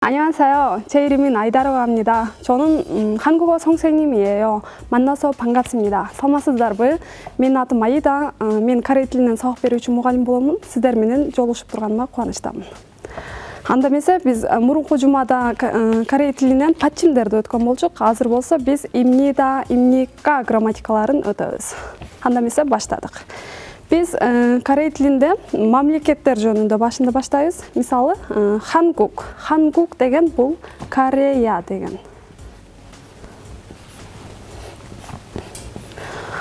안녕하세요. 제 이름은 아이다라고 합니다. 저는 한국어 선생님이에요. 만나서 반갑습니다. саламатсыздарбы? Мен атым Аида. Мен корей тілінен сабақ беруші мұғалім боламын. Сіздерменен жолығып тұрғаныма қуаныштамын. Анда эмесе биз мурунку жумада корей тилинен падчимдерди өткөн болчук. Азыр болсо биз имнида, имника грамматикаларын өтөбүз. Анда эмесе баштадык. Biz корей tilinde mamleketler жөнүндө башында баштайбыз. Мисалы, Хангук. Хангук деген бул Корея деген.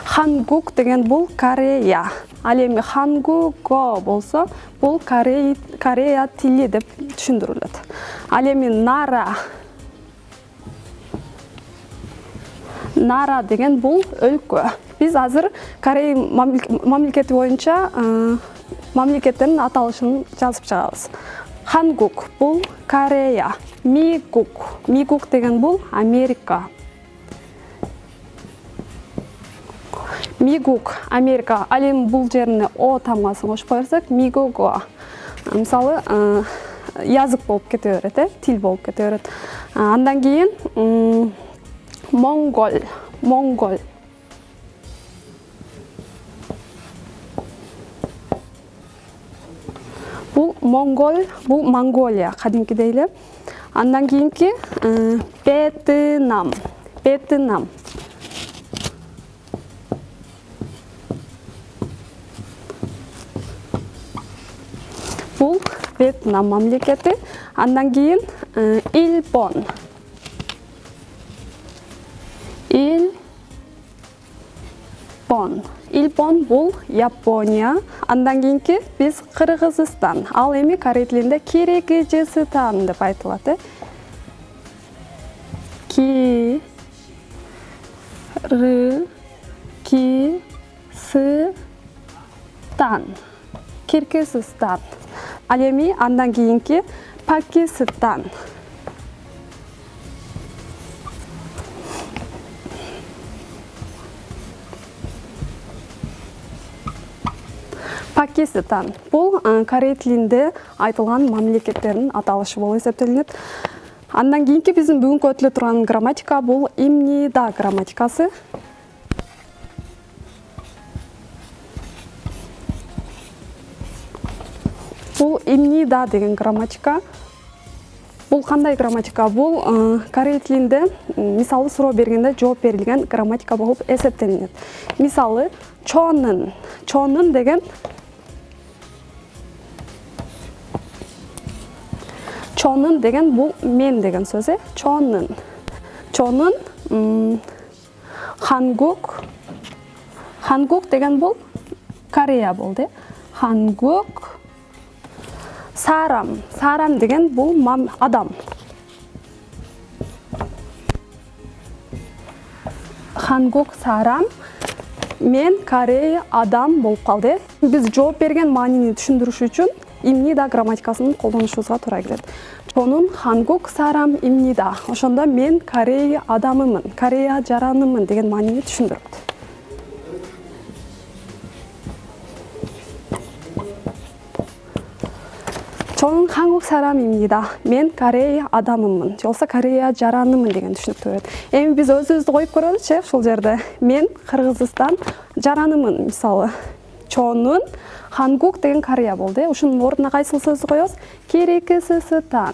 Хангук деген бул Корея. Ал эми Хангуго болсо, бул Корея тили деп түшүндүрүлөт. Ал эми Нара деген бул өлкө. Biz азыр Корей мамлекети боюнча мамлекеттердин аталышын жазып чыгабыз. Хангук бул Корея, Мигук деген бул Америка. Мигук Америка. Ал эми бул жерине о тамгасын кошуп койсок, Мигуго. Мисалы, язык болуп кете берет, тил болуп кете берет. Андан кийин Монгол. Бул Монголия, кадимкидей эле. Андан кийинки Вьетнам. Бул Вьетнам мамлекети. Андан кийин Илбон бул Япония. Андан кийинки биз Кыргызстан. Ал эми корей тилинде Киргизстан деп айтылат. Киргизстан. Ал эми андан кийинки Пакистан. Пакистан бул корей тилинде айтылган мамлекеттердин аталышы болуп эсептелинет. Андан кийинки биздин бүгүнкү өтүлө турган грамматика бул имнида грамматикасы. Бул имнида деген грамматика. Бул кандай грамматика? Бул корей тилинде мисалы суроо бергенде жооп берилген грамматика болуп эсептелинет. Мисалы, чонун деген Чонун деген бул мен деген сөз. Чонун Хангук деген бул Корея болду. Хангук. Сарам деген бул адам. Хангук сарам. Мен Корея адам болуп калды. Биз жооп берген маанини түшүндүрүш үчүн имнида грамматикасын колдонушубузга туура келет. Чонун Хангук сарам имнида. Ошондо мен Корея адамымын, Корея жаранымын деген маанини түшүндүрөт. Чонун Хангук сарам입니다. Мен Корея адамымын, жолса Корея жаранымын деген түшүнүктү берет. Эми биз өзүбүздү коюп көрөлүчү ушул жерде. Мен Кыргызстан жаранымын, мисалы. Чонун Хангук деген Корея болду. Ушунун ордуна кайсыл сөздү коебуз? Киргизстан.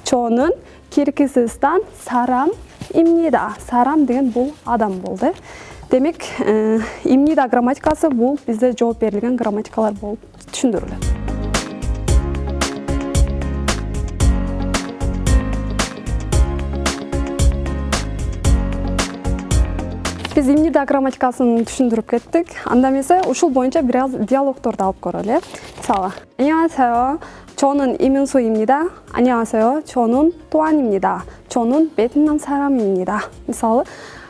Чонун Киргизстан сарам입니다. Сарам деген бул адам болду. Демек, имнида грамматикасы бул бизде жооп берилген грамматикалар болуп түшүндүрүлөт. Biz имнида грамматикасын түшүндүрүп кеттик. Анда эмесе ушул боюнча бир аз диалогторду алып көрөлү. Мисалы, 안녕하세요. 저는 이민수입니다. 안녕하세요. 저는 또한입니다. 저는 베트남 사람입니다. мисалы,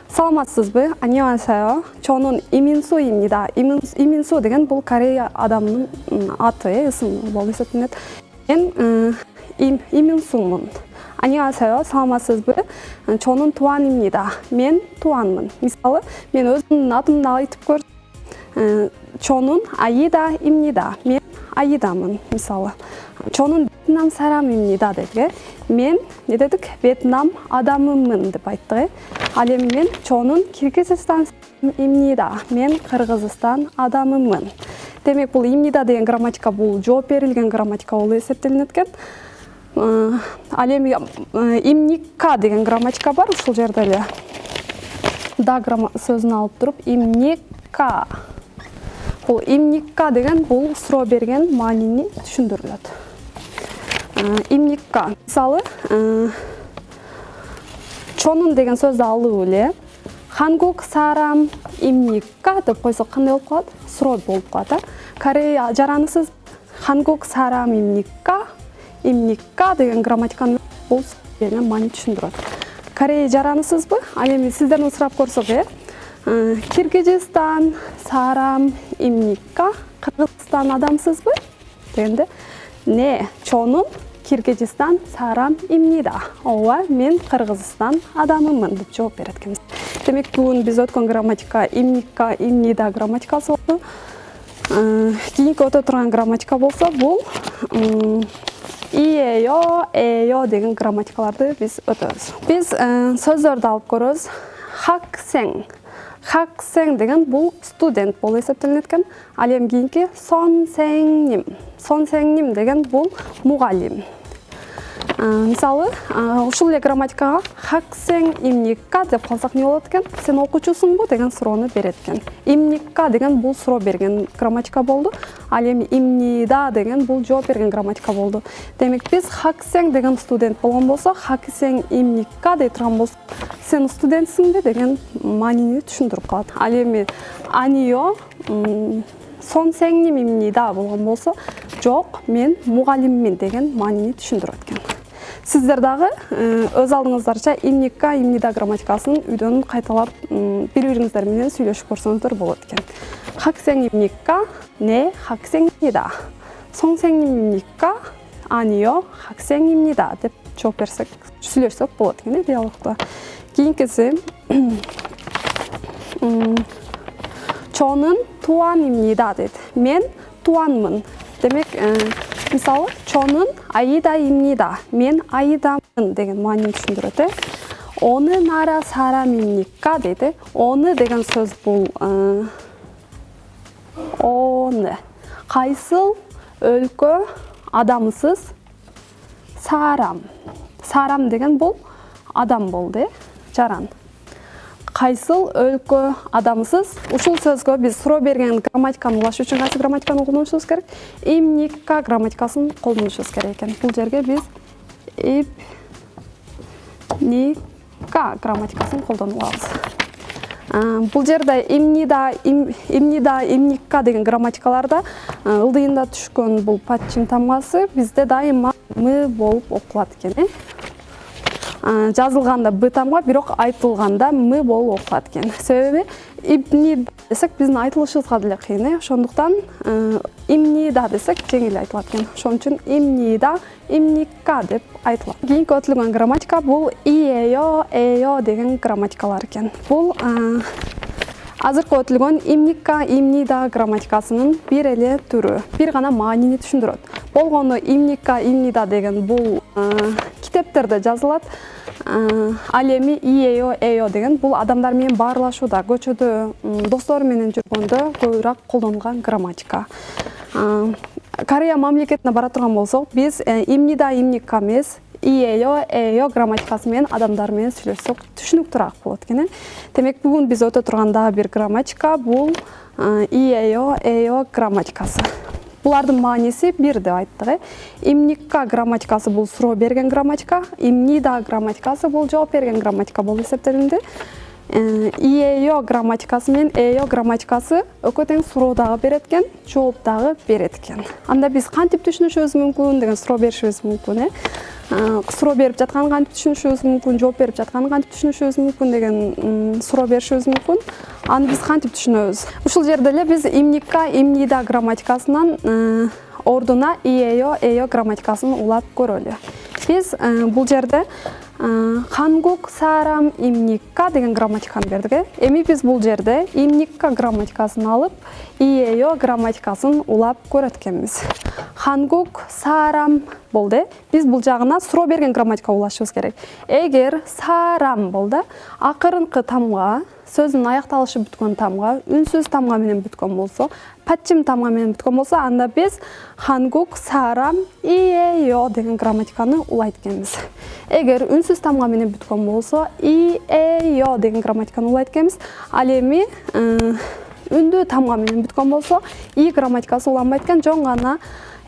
саламатсызбы? 안녕하세요. 저는 이민수입니다. 이민수 деген бул Корея адамынын аты, ысым болуп эсептелет. Мен 이민수мун. 안녕하세요. саламатсызбы? 저는 또한입니다. мен 또한мын. Мисалы, мен өзүмдүн атымды айтып көрсөм, 저는 아이다입니다. мен Аидамын, мисалы. Чонун Вьетнам 사람입니다 дедік. Мен не дедік? Вьетнам адамымын деп айттық. Ал эми мен чоның Киргизстан имнида. Мен Кыргызстан адамымын. Демек бұл имнида деген грамматика бұл жооп берилген грамматика болуп эсептелинет экен. Ал эми имникка деген грамматика бар, ушул жерде эле да сөзүн алып туруп имникка. Бұл имникка деген бұл суроо берген маанини түшүндүрүлөт. Имникка. Мисалы, чонун деген сөздү алуу эле Хангук сарам имникка деп койсок кандай болуп калат? Суроо болуп калат. Корея жаранысыз Хангук сарам имникка. Имникка деген грамматиканы бул деген маани түшүндүрөт. Корея жаранысызбы? Ал эми сиздерден сурап көрсөк, Киргизстан сарам имникка. Кыргызстан адамсызбы? Дегенде, не, чонун Киргизстан сарам имнида. Ооба, мен Кыргызстан адамымын деп жооп берет экенбиз. Демек, бүгүн биз өткөн грамматика имникка, имнида грамматикасы болду. Кийинки өтө турган грамматика болсо, бул иеё, эё деген грамматикаларды биз өтөбүз. Биз сөздөрдү алып көрөбүз. Хаксең. Хаксең деген бул студент болуп эсептелинет экен. Ал эми кийинки сонсеңним. Сонсеңним деген бул мугалим. Мисалы, ушул эле грамматикага хаксең имникка деп калсак не болот экен? Сен окуучусуңбу деген суроону берет экен. Имникка деген бул суроо берген грамматика болду. Ал эми имнида деген бул жооп берген грамматика болду. Демек биз хаксең деген студент болгон болсо, хаксең имникка дей турган болсо, сен студентсиңби деген маанини түшүндүрүп калат. Ал эми анио сонсеңнимимнида болгон болсо, жок, мен мугалиммин деген маанини түшүндүрөт экен. Сиздер дагы өз алдыңыздарча имникка, имнида грамматикасын үйдөн кайталап бири-бириңиздер менен сүйлөшүп көрсөңүздөр болот экен. Хаксең имникка, не, хаксең имнида. Сонсең имникка, анио, хаксең имнида деп жооп берсек, сүйлөшсөк болот экен диалогто. Кийинкиси чонун туанымнида дейт. Мен туанмын. Демек, мисалы, чонун аидаимнида. Мен аидамын деген маанини түшүндүрөт. Оны нара сарамимникка дейт. Оны деген сөз бул оны. Кайсыл өлкө адамсыз сарам. Сарам деген бул адам болду, жаран. Кайсыл өлкө адамсыз. Ушул сөзгө биз суроо берген грамматиканы улаш үчүн кайсы грамматиканы колдонушубуз керек? Имникка грамматикасын колдонушубуз керек экен. Бул жерге биз имникка грамматикасын колдонуп алабыз. Бул жерде имнида, имникка деген грамматикаларда ылдыйында түшкөн бул падчим тамгасы бизде дайыма мы болуп окулат экен. Жазылганда б тамга, бирок айтылганда мы болуп окулат экен. Себеби имнида десек биздин айтылышыбызга деле кыйын. Ошондуктан имнида десек жеңил айтылат экен. Ошон үчүн имнида, имникка деп айтылат. Кийинки өтүлгөн грамматика бул иеё, эё деген грамматикалар экен. Бул азыркы өтүлгөн имникка, имнида грамматикасынын бир эле түрү. Бир гана маанини түшүндүрөт. Болгону имникка, имнида деген бул китептерде жазылат. Ал эми иеё, эё деген бул адамдар менен баарлашууда, көчөдө, достору менен жүргөндө көбүрөөк колдонулган грамматика. Корея мамлекетине бара турган болсок, биз имнида, имникка эмес, иеё, эё грамматикасы менен адамдар менен сүйлөшсөк түшүнүктүүрөөк болот экен. Демек, бүгүн биз өтө турган дагы бир грамматика бул иеё, эё грамматикасы. Булардын мааниси бир деп айттык. Имникка грамматикасы бул суроо берген грамматика, имнида грамматикасы бул жооп берген грамматика болуп эсептелинди. Иеё грамматикасы менен эё грамматикасы экөө тең суроо дагы берет экен, жооп дагы берет экен. Анда биз кантип түшүнүшүбүз мүмкүн деген суроо беришибиз мүмкүн. Суроо берип жатканын кантип түшүнүшүбүз мүмкүн, жооп берип жатканын кантип түшүнүшүбүз мүмкүн деген суроо беришибиз мүмкүн. Аны биз кантип түшүнөбүз? Ушул жерде эле биз имникка, имнида грамматикасынан ордуна иеё, эё грамматикасын улап көрөлү. Биз бул жерде 한국 사람입니까 деген грамматиканы бердік. Эми биз бул жерде имникка грамматикасын алып, иеё грамматикасын улап көрөткенбиз. Хангук сарам болду. Биз бул жагына суроо берген грамматика улашыбыз керек. Эгер сарам болду, акырынкы тамга, сөздүн аякталышы бүткөн тамга, үнсүз тамга менен бүткөн болсо, патчим тамга менен бүткөн болсо, анда биз хангук сарам иеё деген грамматиканы улайт экенбиз. Эгер үнсүз тамга менен бүткөн болсо, иеё деген грамматиканы улайт экенбиз. Ал эми үндүү тамга менен бүткөн болсо, и грамматикасы уланбайт экен, жөн гана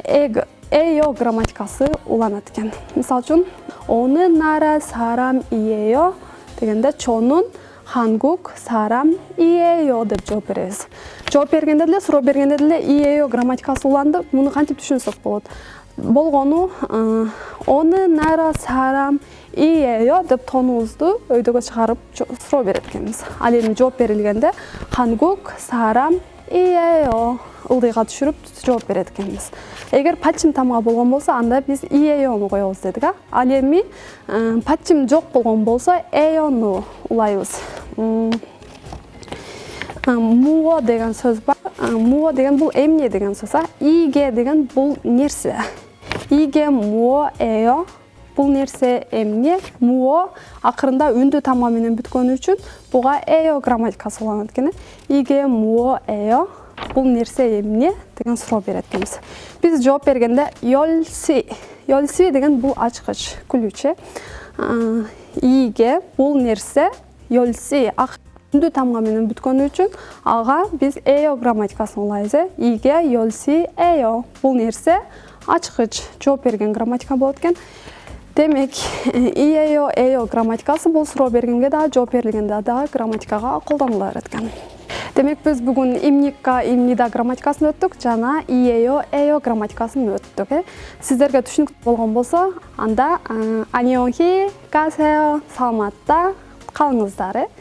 эё грамматикасы уланат экен. Мисалы үчүн, оны нара сарам иеё дегенде чонун 한국 사람 이에요 деп жооп беребиз. Жооп бергенде деле, суроо бергенде деле иеё грамматикасы уланды. Муну кантип түшүнсөк болот? Болгону оны нара сарам иеё деп тонубузду өйдөгө чыгарып суроо берет экенбиз. Ал эми жооп берилгенде 한국 사람 иеё ылдыйга түшүрүп жооп берет экенбиз. Эгер патчим тамга болгон болсо, анда биз иеёну коебуз дедик. Ал эми патчим жок болгон болсо, эёну улайбыз. Муо деген сөз бар. Муо деген бул эмне деген сөз. Иге деген бул нерсе. Иге муо эё бул нерсе эмне. Муо акырында үндүү тамга менен бүткөн үчүн буга эё грамматикасы уланат экен. Иге муо эё бул нерсе эмне деген суроо берет экенбиз. Биз жооп бергенде ёлси. Ёлси деген бул ачкыч, күлүүчү. Иге бул нерсе ёлси үндүү тамга менен бүткөн үчүн ага биз эё грамматикасын улайбыз. Иге ёлси эё бул нерсе ачкыч. Жооп берген грамматика болот экен. Демек, иеё эё грамматикасы бул суроо бергенге да, жооп берилгенде да грамматикага колдонула берет экен. Демек, биз бүгүн имникка, имнида грамматикасын өттүк жана иеё эё грамматикасын өттүк. Сиздерге түшүнүктүү болгон болсо, анда 안녕히 가세요. саламатта калыңыздар.